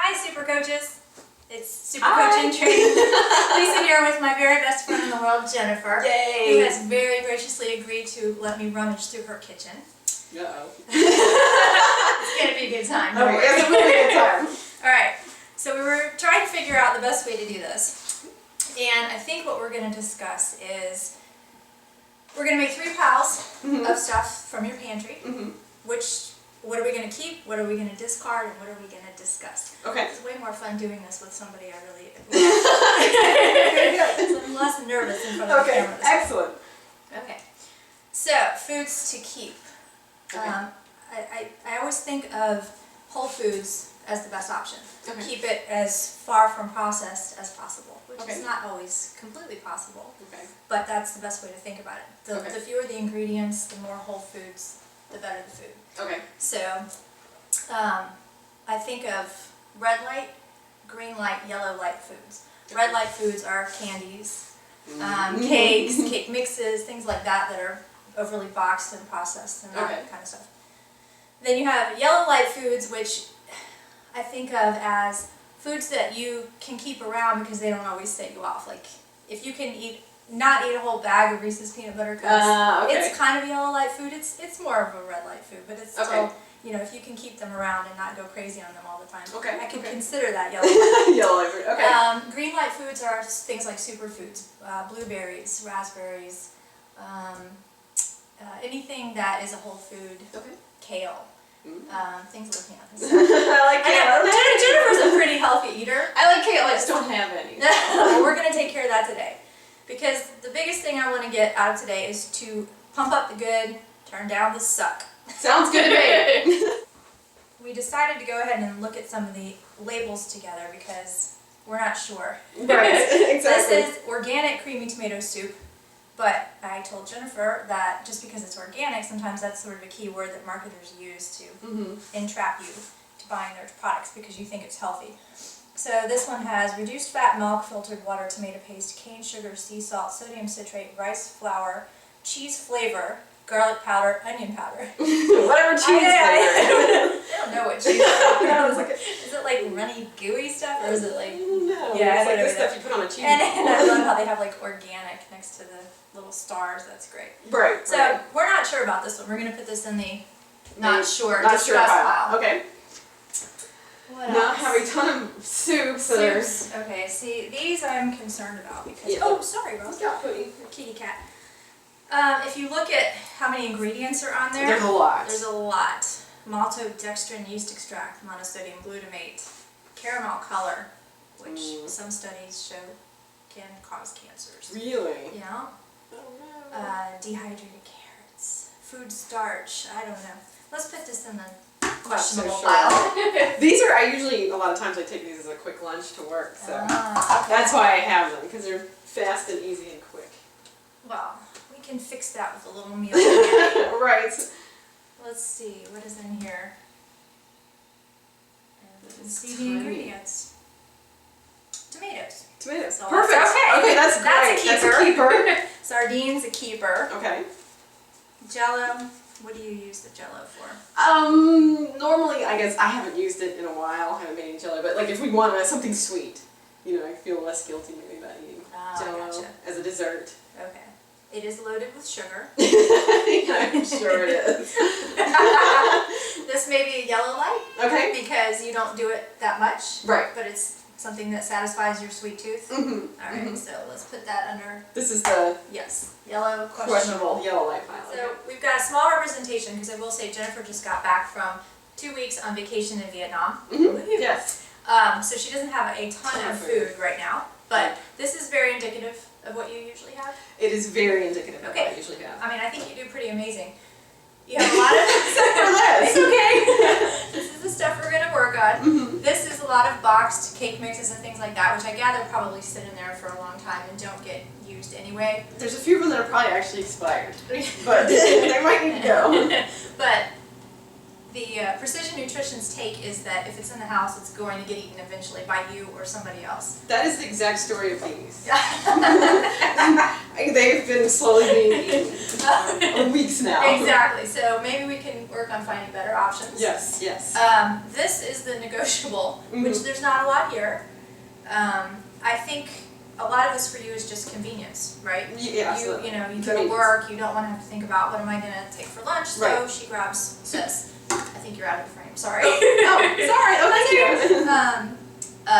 Hi, Super Coaches. It's Super Coaching Training. Lisa here with my very best friend in the world, Jenifer. Yay! Who has very graciously agreed to let me rummage through her kitchen. Uh-oh. It's going to be a good time. Oh, it's a really good time. Alright, so we were trying to figure out the best way to do this. And I think what we're going to discuss is we're going to make 3 piles of stuff from your pantry. What are we going to keep, what are we going to discard, and what are we going to discuss? Okay. It's way more fun doing this with somebody I really so I'm less nervous in front of the camera. Excellent. Okay, so foods to keep. Okay. I always think of whole foods as the best option. Okay. Keep it as far from processed as possible, which Okay. is not always completely possible, Okay. but that's the best way to think about it. Okay. The fewer the ingredients, the more whole foods, the better the food. Okay. So, I think of red light, green light, yellow light foods. Red light foods are candies, cakes, cake mixes, things like that that are overly boxed and processed and that kind of stuff. Then you have yellow light foods, which I think of as foods that you can keep around because they don't always set you off. Like if you can not eat a whole bag of Reese's peanut butter cups, it's kind of yellow light food. It's more of a red light food, but it's still, you know, if you can keep them around and not go crazy on them all the time. I can consider that yellow light food. Yellow light food. Okay. Green light foods are things like superfoods, blueberries, raspberries, anything that is a whole food. Kale. Things like that. I like kale. Jennifer's a pretty healthy eater. I like kale. I just don't have any. Well, we're going to take care of that today. Because the biggest thing I want to get out of today is to pump up the good, turn down the suck. Sounds good to me. We decided to go ahead and look at some of the labels together because we're not sure. Right, exactly. This is organic creamy tomato soup, but I told Jenifer that just because it's organic, sometimes that's sort of a key word that marketers use to entrap you to buying their products because you think it's healthy. So this one has reduced fat milk, filtered water, tomato paste, cane sugar, sea salt, sodium citrate, rice flour, cheese flavor, garlic powder, onion powder. Whatever cheese flavor. I don't know what cheese flavor is. Is it like runny gooey stuff or is it like... No, yeah, it's like the stuff you put on a cheese and I love how they have like organic next to the little stars. That's great. Right. So we're not sure about this one. We're going to put this in the not sure pile. Okay. What now else? I have a ton of soups. Okay, see, these I'm concerned about because... Yeah. Oh, sorry, Rose. Yeah, Pootie. Kitty cat. If you look at how many ingredients are on there... There's a lot. There's a lot. Maltodextrin yeast extract, monosodium glutamate, caramel color, which some studies show can cause cancers. Really? Yeah. Oh no. Dehydrated carrots, food starch, I don't know. Let's put this in the questionable pile. These are, a lot of times I take these as a quick lunch to work, so that's why I have them, because they're fast and easy and quick. Well, we can fix that with a little meal. Right. Let's see, what is in here? And we can see the ingredients. Tomatoes. Tomatoes. So Perfect. Okay, that's great. That's a keeper. Sardines, a keeper. Okay. Jello. What do you use the Jello for? Normally, I guess I haven't used it in a while. I haven't made any Jello, but like if we want something sweet, you know, I feel less guilty maybe about eating Jello as a dessert. Okay. It is loaded with sugar. I'm sure it is. This may be a yellow light. Okay. Because you don't do it that much. Right. But it's something that satisfies your sweet tooth. Alright, so let's put that under... This is the... Yes. Yellow questionable yellow light pile. So we've got a small representation because I will say Jenifer just got back from 2 weeks on vacation in Vietnam. Yes. So she doesn't have a ton of food right now, but this is very indicative of what you usually have. It is very indicative of what I usually have. I mean, I think you do pretty amazing. You have a lot of... Except for this. It's okay. This is the stuff we're going to work on. This is a lot of boxed cake mixes and things like that, which I gather probably sit in there for a long time and don't get used anyway. There's a few of them that are probably actually expired, but they might need to go. But Precision Nutrition's take is that if it's in the house, it's going to get eaten eventually by you or somebody else. That is the exact story of these. They've been slowly being eaten for weeks now. Exactly. So maybe we can work on finding better options. Yes, yes. This is the negotiable, which there's not a lot here. I think a lot of this for you is just convenience, right? Yeah, you know, you go to work, you don't want to have to think about what am I going to take for lunch, so she grabs this. I think you're out of the frame, sorry. Oh, sorry, oh, thank you.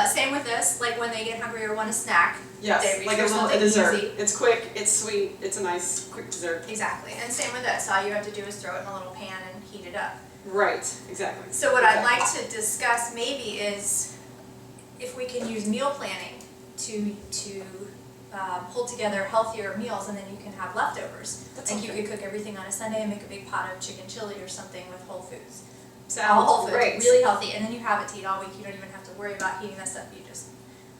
Same with this, like when they get hungry or want a snack, yes, they reach like for a little something dessert. easy. It's quick, it's sweet, it's a nice, quick dessert. Exactly, and same with this, all you have to do is throw it in a little pan and heat it up. Right, exactly. So what I'd like to discuss maybe is if we can use meal planning to pull together healthier meals, and then you can have leftovers. Like you could cook everything on a Sunday and make a big pot of chicken chili or something with whole foods. All whole foods, great. really healthy, and then you have it to eat all week. You don't even have to worry about heating this up. You just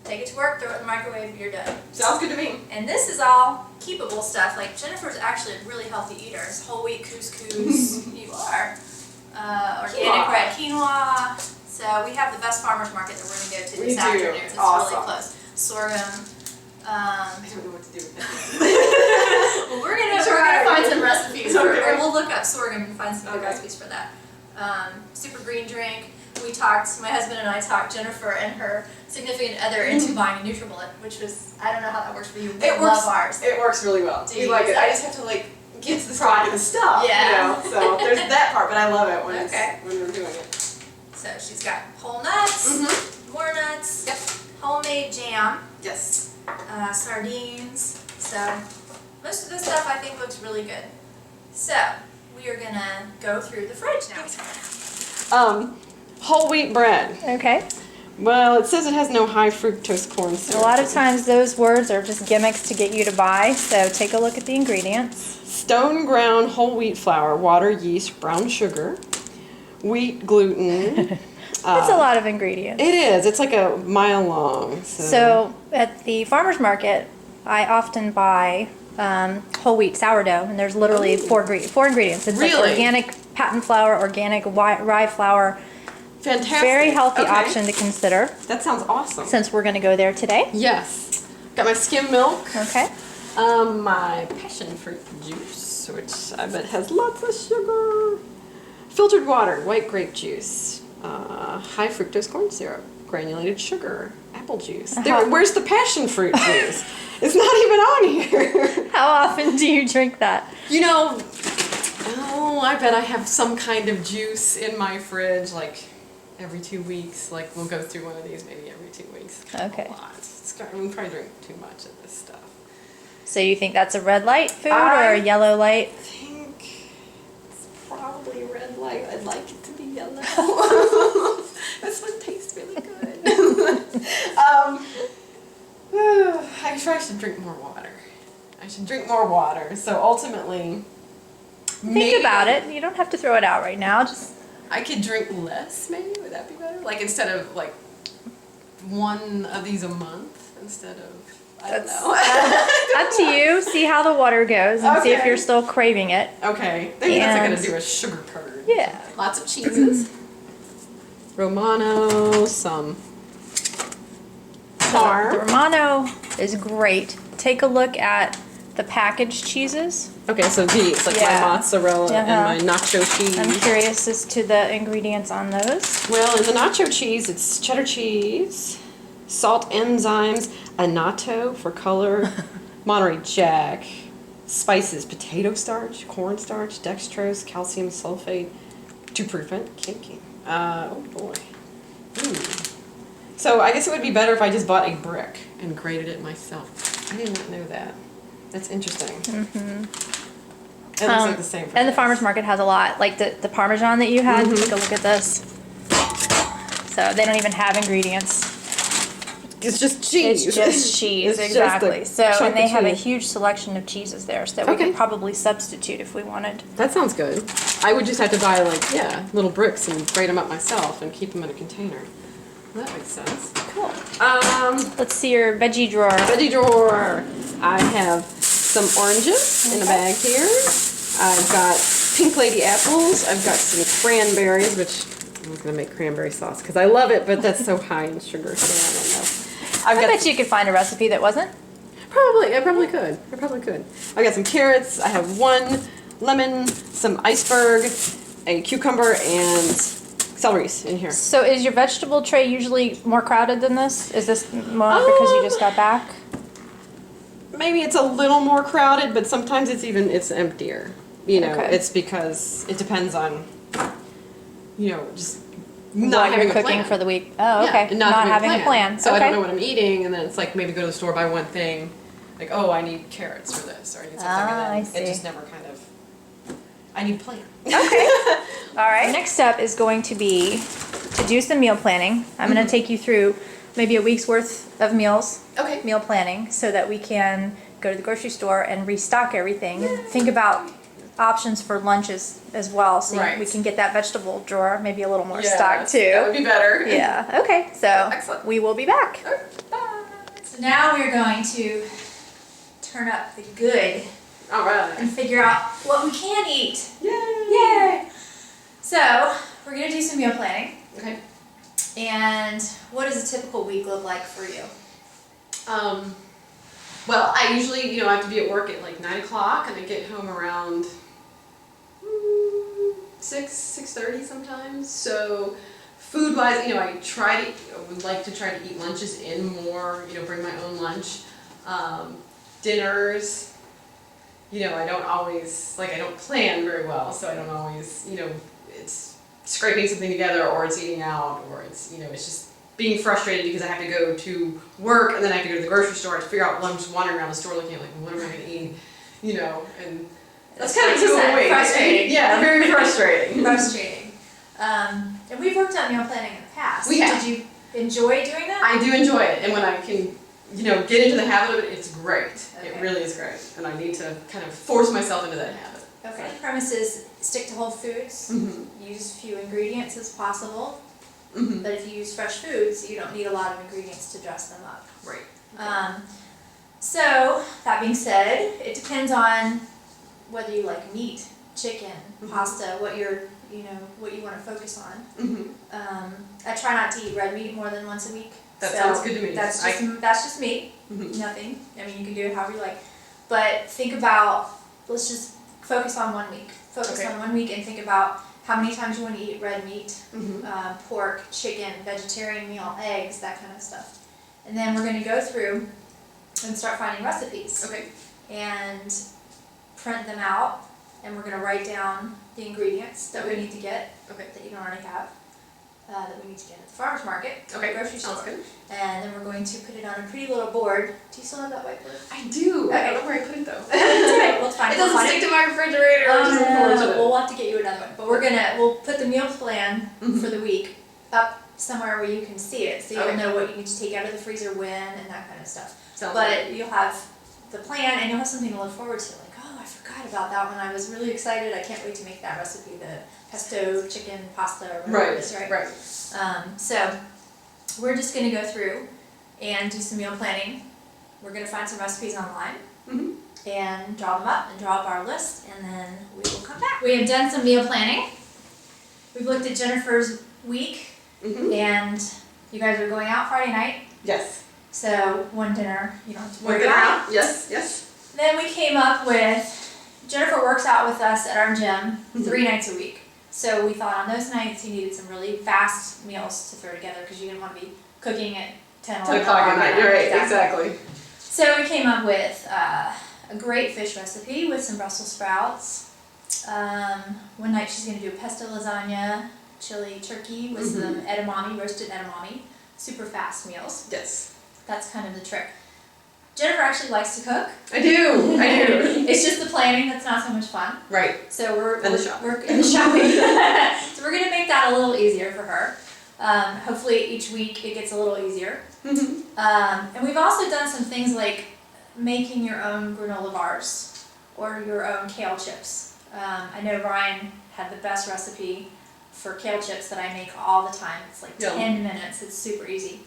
take it to work, throw it in the microwave, you're done. Sounds good to me. And this is all keepable stuff. Like Jenifer's actually a really healthy eater. It's whole wheat couscous. You are. Organic red quinoa. So we have the best farmer's market that we're going to go to this afternoon. It's awesome. really close. Sorghum. I don't know what to do with that. Well, we're gonna find some recipes, or we'll look up sorghum and find some good recipes for that. Super green drink. My husband and I talked Jenifer and her significant other into buying a NutriBullet, which was, I don't know how that works for you. We love ours. It works really well. Do you like use it? I just have to get to the product and stuff. Yeah. You know? So there's that part, but I love it when we're doing it. So she's got whole nuts, more nuts, homemade jam. Yes. Sardines. So most of this stuff I think looks really good. So we are gonna go through the fridge now. Whole wheat bread. Okay. Well, it says it has no high fructose corn syrup. A lot of times those words are just gimmicks to get you to buy, so take a look at the ingredients. Stone ground whole wheat flour, water, yeast, brown sugar, wheat gluten. It's a lot of ingredients. It is. It's like a mile long. So at the farmer's market, I often buy whole wheat sourdough, and there's literally four ingredients. It's like organic patent flour, organic rye flour. Fantastic. Very healthy option to consider. That sounds awesome. Since we're going to go there today. Yes. Got my skim milk. Okay. My passion fruit juice, which I bet has lots of sugar. Filtered water, white grape juice. High fructose corn syrup, granulated sugar, apple juice. Where's the passion fruit juice? It's not even on here. How often do you drink that? You know, I bet I have some kind of juice in my fridge, like every 2 weeks. Like we'll go through one of these maybe every 2 weeks. Okay. A lot. We probably drink too much of this stuff. So you think that's a red light food or a yellow light? I think it's probably a red light. I'd like it to be yellow. This one tastes really good. I should drink more water. So ultimately, Think about it. You don't have to throw it out right now. Just I could drink less. Maybe would that be better? Like instead of like one of these a month instead of. I don't know. Up to you. See how the water goes and see if you're still craving it. Okay. Maybe that's not going to do a sugar purge. Yeah. Lots of cheeses. Romano, some Parm. The Romano is great. Take a look at the packaged cheeses. Okay, so these, like my mozzarella and my nacho cheese. I'm curious as to the ingredients on those. Well, in the nacho cheese, it's cheddar cheese, salt enzymes, annatto for color, Monterey Jack, spices, potato starch, cornstarch, dextrose, calcium sulfate to prevent caking. Oh boy. So I guess it would be better if I just bought a brick and grated it myself. I did not know that. That's interesting. Mm-hmm. It looks like the same. And the farmer's market has a lot, like the Parmesan that you had. Take a look at this. So they don't even have ingredients. It's just cheese. It's just cheese, exactly. So, and they have a huge selection of cheeses there, so we could probably substitute if we wanted. That sounds good. I would just have to buy little bricks and grate them up myself and keep them in a container. That makes sense. Cool. Let's see your veggie drawer. Veggie drawer. I have some oranges in a bag here. I've got pink lady apples. I've got some cranberries, which I'm gonna make cranberry sauce because I love it, but that's so high in sugar, so I don't know. I bet you could find a recipe that wasn't. Probably, I probably could. I got some carrots. I have 1 lemon, some iceberg, a cucumber, and celery's in here. So is your vegetable tray usually more crowded than this? Is this more because you just got back? Maybe it's a little more crowded, but sometimes it's emptier. You know, Okay. it's because it depends on, just What not you're having a cooking plan. for the week. Oh, Yeah, okay. and Not having a plan. So okay. I don't know what I'm eating, and then it's like maybe go to the store, buy one thing, like, oh, I need carrots for this, or I need something, I and see. then it just never kind of, I need a plan. Okay. All right. Next step is going to be to do some meal planning. I'm going to take you through maybe a week's worth of meals, Okay. meal planning, so that we can go to the grocery store and restock everything. Think about options for lunches as well, so Right. we can get that vegetable drawer maybe a little more Yes, stocked too. That would be better. Yeah. Okay. So Excellent. we will be back. So now we're going to turn up the good All right. and figure out what we can eat. Yay. Yay! So we're gonna do some meal planning. Okay. And what does a typical week look like for you? Well, I usually, I have to be at work at like 9 o'clock, and I get home around 6:30 sometimes. So food-wise, I would like to try to eat lunches in more, bring my own lunch. Dinners, I don't always, I don't plan very well, so I don't always, it's scraping something together, or it's eating out, or it's, it's just being frustrated because I have to go to work and then I have to go to the grocery store. I have to figure out, I'm just wandering around the store looking at what am I going to eat, and that's kind of Just away. frustrating. Yeah, very frustrating. Frustrating. And we've worked on meal planning in the past. We have. Did you enjoy doing that? I do enjoy it, and when I can, get into the habit of it, it's great. Okay. It really is great, and I need to kind of force myself into that habit. Okay. The premise is stick to whole foods. Mm-hmm. Use as few ingredients as possible. Mm-hmm. But if you use fresh foods, you don't need a lot of ingredients to dress them up. Right. So that being said, it depends on whether you like meat, chicken, pasta, what you want to focus on. Mm-hmm. I try not to eat red meat more than once a week. That So sounds good to me. That's just me. Mm-hmm. Nothing. I mean, you can do it however you like. But think about, let's just focus on 1 week. Focus Okay. on 1 week and think about how many times you want to eat red meat, Mm-hmm. pork, chicken, vegetarian meal, eggs, that kind of stuff. And then we're going to go through and start finding recipes Okay. and print them out. And we're going to write down the ingredients that we need to get Okay. that you don't already have, that we need to get at the farmer's market, Okay. the grocery Sounds store. good. And then we're going to put it on a pretty little board. Do you still have that whiteboard? I do. I Okay. don't know where I put it though. It's alright, we'll find It it. We'll doesn't find stick it. to my refrigerator. Oh, which is no, unfortunate. we'll have to get you another one. But we'll put the meal plan Mhm. for the week up somewhere where you can see it, so you'll Okay. know what you need to take out of the freezer when and that kind of stuff. Sounds good. But you'll have the plan and you'll have something to look forward to. Like, oh, I forgot about that one. I was really excited. I can't wait to make that recipe, the pesto chicken pasta or whatever it is, right? Right. So we're just going to go through and do some meal planning. We're going to find some recipes online Mm-hmm. and draw them up and draw up our list, and then we will come back. We have done some meal planning. We've looked at Jenifer's week, Mm-hmm. and you guys are going out Friday night, Yes. so one dinner you don't have to Work worry it about. out. Yes. Yes. Then we came up with, Jenifer works out with us at our gym Mhm. 3 nights a week. So we thought on those nights you needed some really fast meals to throw together because you didn't want to be cooking at 10 10 o'clock at night. You're right. Exactly. So we came up with a great fish recipe with some Brussels sprouts. One night she's going to do a pesto lasagna, chili turkey with some edamame, roasted edamame. Super fast meals. Yes. That's kind of the trick. Jenifer actually likes to cook. I do. I do. It's just the planning that's not so much fun. Right. So we're And the shopping. we're in the shopping. So we're gonna make that a little easier for her. Hopefully each week it gets a little easier. Mm-hmm. And we've also done some things like making your own granola bars or your own kale chips. I know Ryan had the best recipe for kale chips that I make all the time. It's like Yum. 10 minutes. It's super easy.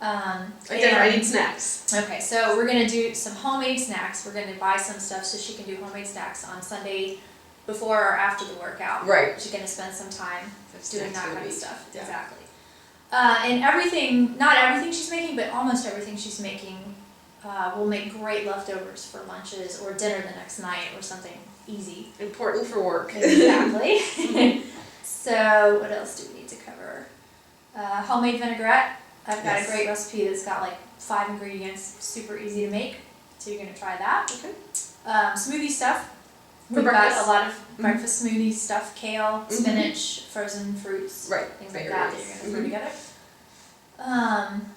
I need snacks. Okay, so we're gonna do some homemade snacks. We're gonna buy some stuff so she can do homemade snacks on Sunday before or after the workout. Right. She's going to spend some time That's doing that kind of activity. stuff. Yeah. Exactly. And everything, not everything she's making, but almost everything she's making will make great leftovers for lunches or dinner the next night or something easy. Important for work. Exactly. So what else do we need to cover? Homemade vinaigrette. I've got Yes. a great recipe that's got like 5 ingredients, super easy to make. So you're going to try that. Okay. Smoothie stuff. For We've got breakfast? a lot of breakfast smoothie stuff, kale, Mhm. spinach, frozen fruits, Right. things like that Berries. you're going to throw together.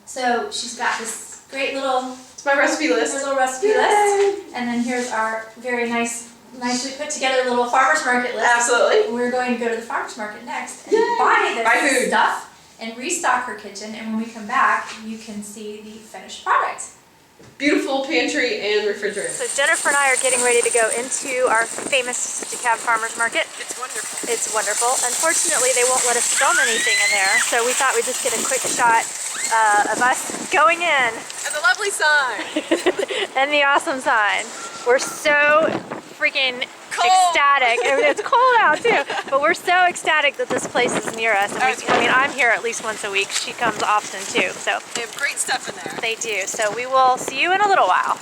So she's got this great little, It's my recipe list. little recipe list. And then here's our very nicely put together little farmer's market list. Absolutely. We're going to go to the farmer's market next and Yay! buy Buy this food. stuff and restock her kitchen. And when we come back, you can see the finished product. Beautiful pantry and refrigerator. So Jennifer and I are getting ready to go into our famous DeKalb Farmers Market. It's wonderful. It's wonderful. Unfortunately, they won't let us film anything in there, so we thought we'd just get a quick shot of us going in. And the lovely sign. And the awesome sign. We're so freaking Cold. ecstatic. It's cold out too, but we're so ecstatic that this place is near us. And I mean, I'm here at least once a week. She comes often too, so They have great stuff in there. they do. So we will see you in a little while.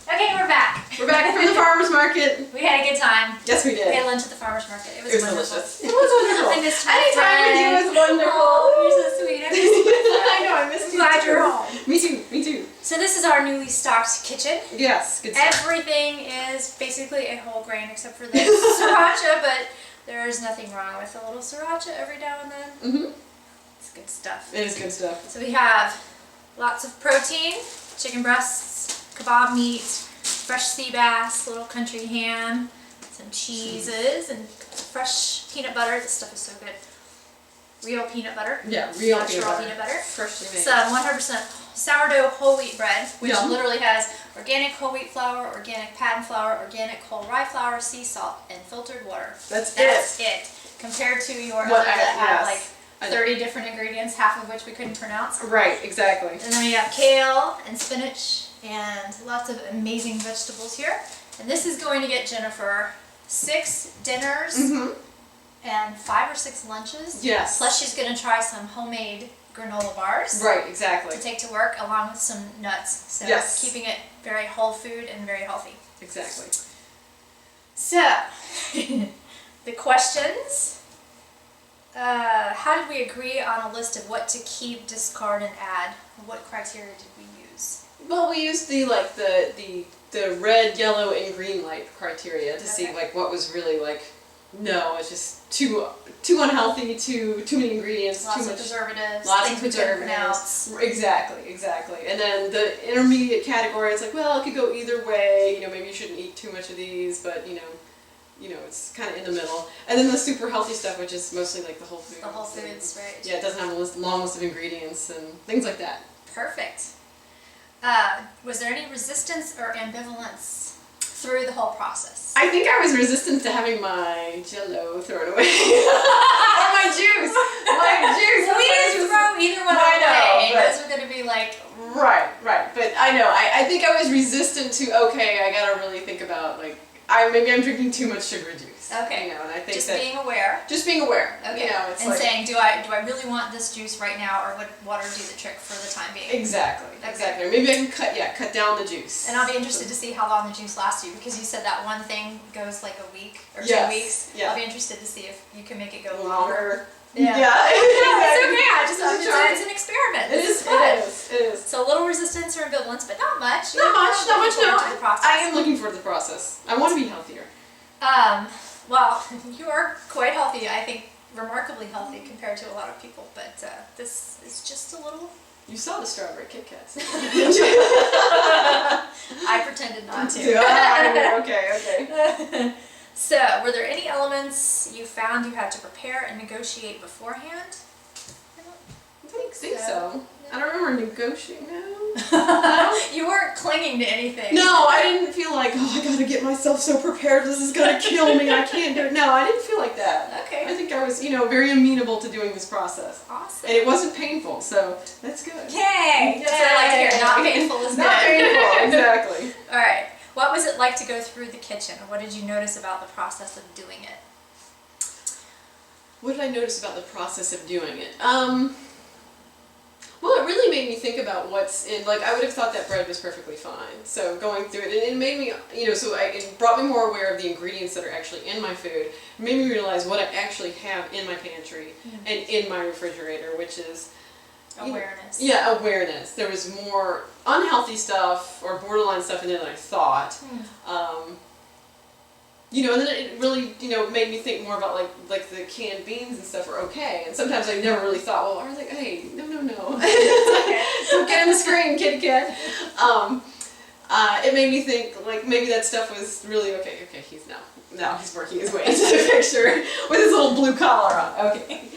Okay, we're back. We're back from the farmer's market. We had a good time. Yes, we We did. had lunch at the farmer's market. It was, It was wonderful. delicious. It was wonderful. I missed my Anytime with you friend. is wonderful. Oh, you're so sweet. I missed you. I know, I missed you. Glad too. you're home. Me too, me too. So this is our newly stocked kitchen. Yes, good stuff. Everything is basically a whole grain except for the sriracha, but there's nothing wrong with a little sriracha every now and then. Mm-hmm. It's good stuff. It is good stuff. So we have lots of protein, chicken breasts, kebab meat, fresh sea bass, little country ham, some cheeses, and fresh peanut butter. This stuff is so good. Real peanut butter. Yeah, real Natural peanut butter. Freshly made. Some 100% sourdough whole wheat bread, which Yum. literally has organic whole wheat flour, organic patent flour, organic whole rye flour, sea salt, and filtered water. That's it. Compared to your What other that have yes. like 30 different ingredients, half of which we couldn't pronounce. Right, exactly. And then we have kale and spinach and lots of amazing vegetables here. And this is going to get Jennifer 6 dinners Mm-hmm. and 5 or 6 lunches. Yes. Plus she's going to try some homemade granola bars Right, exactly. to take to work along with some nuts. So Yes. keeping it very whole food and very healthy. Exactly. So, the questions. How did we agree on a list of what to keep, discard, and add? What criteria did we use? Well, we used the red, yellow, and green light criteria to see Okay. like what was really like no, it's just too unhealthy, too many ingredients, Lots too of much. preservatives, Lots things of we couldn't preservatives. pronounce. Exactly. And then the intermediate category, it's like, well, it could go either way. You know, maybe you shouldn't eat too much of these, but you know, it's kind of in the middle. And then the super healthy stuff, which is mostly like the whole foods. The whole foods, right? Yeah, it doesn't have a long list of ingredients and things like that. Perfect. Was there any resistance or ambivalence through the whole process? I think I was resistant to having my Jell-O thrown away. Or my juice. Well, we didn't throw either one I away. know, but- Those are going to be like, Right. But I know, I think I was resistant to, okay, I gotta really think about, like, maybe I'm drinking too much sugar juice. okay, You know, and I think just that, being aware. just being aware. Okay, You know, it's and like, saying, do I really want this juice right now, or would water do the trick for the time being? exactly. Or maybe I can cut down the juice. And I'll be interested to see how long the juice lasts you, because you said that one thing goes like a week or 2 Yes, weeks. yeah. I'll be interested to see if you can make it go longer. Longer. Yeah. Yeah, It's exactly. okay. It's It's an experiment. It This is, fun. it is. So a little resistance or ambivalence, but not much. Not much, Looking no. forward to the process. I am looking forward to the process. I want to be healthier. Well, you are quite healthy. I think remarkably healthy compared to a lot of people. But this is just a little. You saw the strawberry Kit Kats. I pretended not to. Okay. So, were there any elements you found you had to prepare and negotiate beforehand? I don't think so. I don't remember negotiating. No. You weren't clinging to anything. No, I didn't feel like, oh, I gotta get myself so prepared. This is gonna kill me. I can't do it. No, I didn't feel like that. I Okay. think I was, very amenable to doing this process, Awesome. and it wasn't painful, so that's good. Yay! That's what I like to hear. Not painful is Not good. painful. Exactly. All right. What was it like to go through the kitchen? What did you notice about the process of doing it? What did I notice about the process of doing it? Well, it really made me think about what's in, like, I would have thought that bread was perfectly fine. So going through it, and it made me, it brought me more aware of the ingredients that are actually in my food. It made me realize what I actually have in my pantry and in my refrigerator, which is Awareness. Yeah, awareness. There was more unhealthy stuff or borderline stuff in there than I thought. And then it really, made me think more about like the canned beans and stuff are okay. And sometimes I never really thought, well, are they? Hey, no. Don't get on the screen, kitty cat. It made me think like maybe that stuff was really okay. Okay, he's working his way into the picture with his little blue collar on. Okay.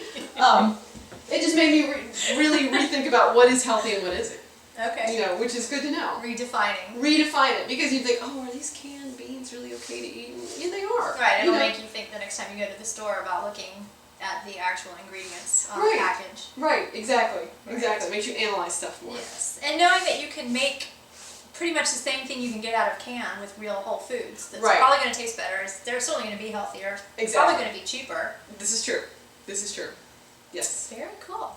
It just made me really rethink about what is healthy and what isn't. Okay. Which is good to know. Redefine it, because you think, oh, are these canned beans really okay to eat? And yeah, they are. Right, it'll make you think the next time you go to the store about looking at the actual ingredients on the package. Right, exactly. Exactly. It makes you analyze stuff more. Yes, and knowing that you can make pretty much the same thing you can get out of can with real whole foods. That's probably going to taste better. They're certainly going to be healthier. It's probably going to be cheaper. This is true. Yes. Very cool.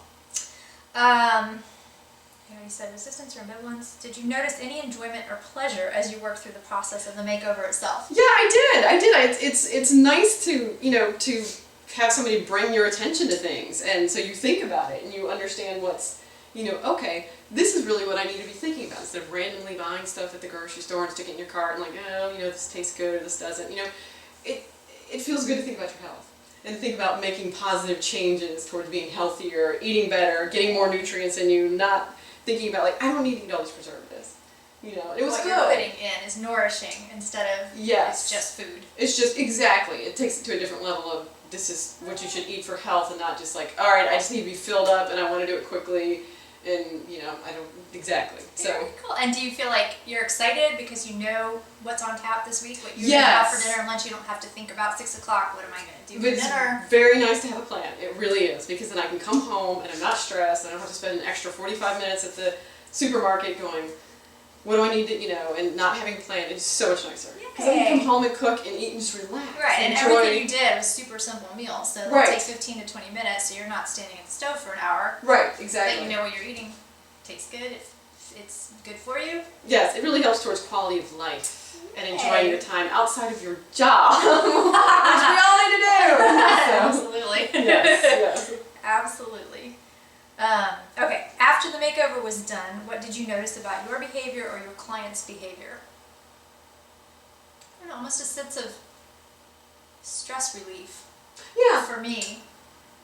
You said resistance or ambivalence. Did you notice any enjoyment or pleasure as you worked through the process of the makeover itself? Yeah, I did. It's nice to to have somebody bring your attention to things, and so you think about it and you understand what's okay, this is really what I need to be thinking about instead of randomly buying stuff at the grocery store and stick it in your cart and like, oh, this tastes good or this doesn't. It feels good to think about your health. And think about making positive changes towards being healthier, eating better, getting more nutrients in you, not thinking about like, I don't need to eat all these preservatives. It was what good. You're putting in is nourishing instead of it's just food. It's just, exactly. It takes it to a different level of this is what you should eat for health and not just like, all right, I just need to be filled up and I want to do it quickly. And, I don't, exactly. Very cool. And do you feel like you're excited because you know what's on tap this week, what you're going to have for dinner and lunch? You don't have to think about 6 o'clock, what am I going to do for dinner? It's very nice to have a plan. It really is, because then I can come home and I'm not stressed and I don't have to spend an extra 45 minutes at the supermarket going, what do I need to, and not having a plan is so much nicer. Because I can come home and cook and eat and just relax. Right, and everything you did was super simple meals. So it'll take 15 to 20 minutes, so you're not standing at the stove for an hour. Right, exactly. But you know what you're eating tastes good, it's good for you. Yes, it really helps towards quality of life and enjoying your time outside of your job, which we all need to do. Absolutely. Yes. Absolutely. Okay, after the makeover was done, what did you notice about your behavior or your client's behavior? I don't know, almost a sense of stress relief. Yeah. For me.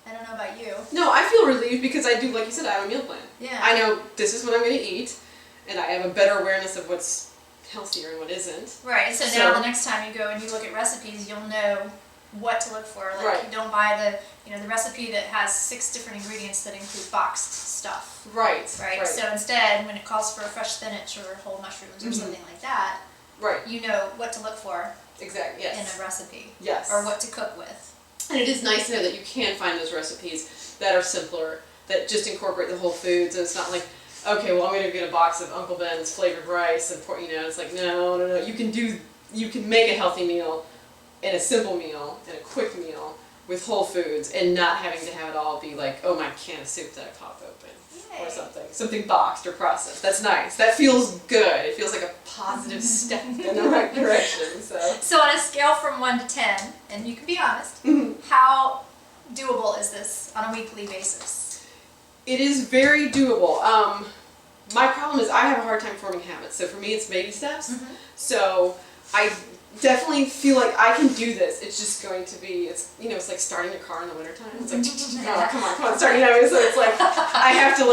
I don't know about you. No, I feel relieved because I do, like you said, I have a meal plan. Yeah. I know this is what I'm going to eat, and I have a better awareness of what's healthier and what isn't. Right, so now the next time you go and you look at recipes, you'll know what to look for. Like you don't buy the recipe that has 6 different ingredients that include boxed stuff. Right. So instead, when it calls for fresh spinach or whole mushrooms or something like that, you know what to look for. Exactly. Yes. In a recipe. Yes. Or what to cook with. And it is nice to know that you can find those recipes that are simpler, that just incorporate the whole foods, and it's not like, okay, well, I'm going to get a box of Uncle Ben's flavored rice, and it's like, no. You can make a healthy meal, and a simple meal, and a quick meal with whole foods, and not having to have it all be like, oh, my can of soup that I popped open. Yay. Or something boxed or processed. That's nice. That feels good. It feels like a positive step in the right direction. So on a scale from 1 to 10, and you can be honest, how doable is this on a weekly basis? It is very doable. My problem is I have a hard time forming habits. So for me, it's baby steps. So I definitely feel like I can do this. It's just going to be, it's like starting a car in the wintertime. It's like, oh, come on, start. So it's like, I have to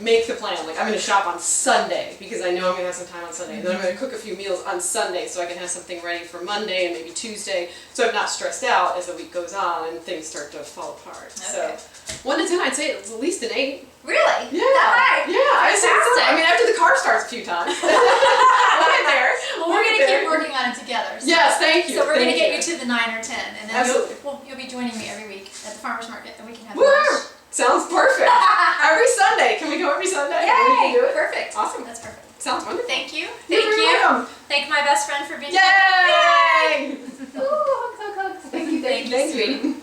make the plan. Like I'm going to shop on Sunday because I know I'm going to have some time on Sunday. Then I'm going to cook a few meals on Sunday so I can have something ready for Monday and maybe Tuesday. So I'm not stressed out as the week goes on and things start to fall apart. Okay. So 1 to 10, I'd say it's at least an 8. Really? Yeah. That high? Yeah, I say so. I mean, after the car starts a few times. We'll get there. Well, we're going to keep working on it together. So. Yes, thank you. So we're going to get you to the 9 or 10, and then you'll be joining me every week at the farmer's market, and we can have lunch. Sounds perfect. Every Sunday. Can we go every Sunday? Yay! We can do it? Perfect. Awesome. That's perfect. Sounds wonderful. Thank you. You're Thank very you. welcome. Thank my best friend for being Yay! here. Ooh, hugs, hugs, hugs. Thank you, Thank you, sweetie.